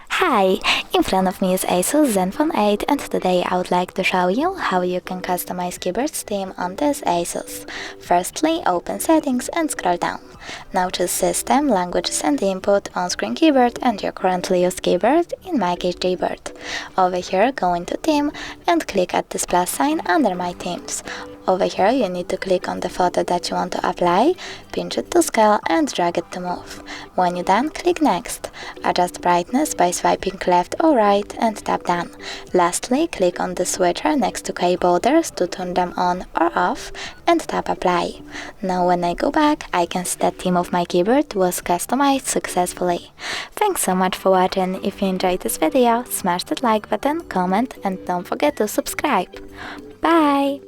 Hi, in front of me is ASUS Zenfone 8 and today I would like to show you how you can customize keyboard theme on this ASUS. Firstly, open Settings and scroll down. Now choose System, Languages and Input, on-screen keyboard and your currently used keyboard, in my case Gboard. Over here, go into Theme and click at this plus sign under My Themes. Over here you need to click on the photo that you want to apply, pinch it to scale and drag it to move. When you're done, click Next. Adjust brightness by swiping left or right and tap Done. Lastly, click on the switcher next to key borders to turn them on or off and tap Apply. Now when I go back, I can see that theme of my keyboard was customized successfully. Thanks so much for watching. If you enjoyed this video, smash that like button, comment and don't forget to subscribe. Bye!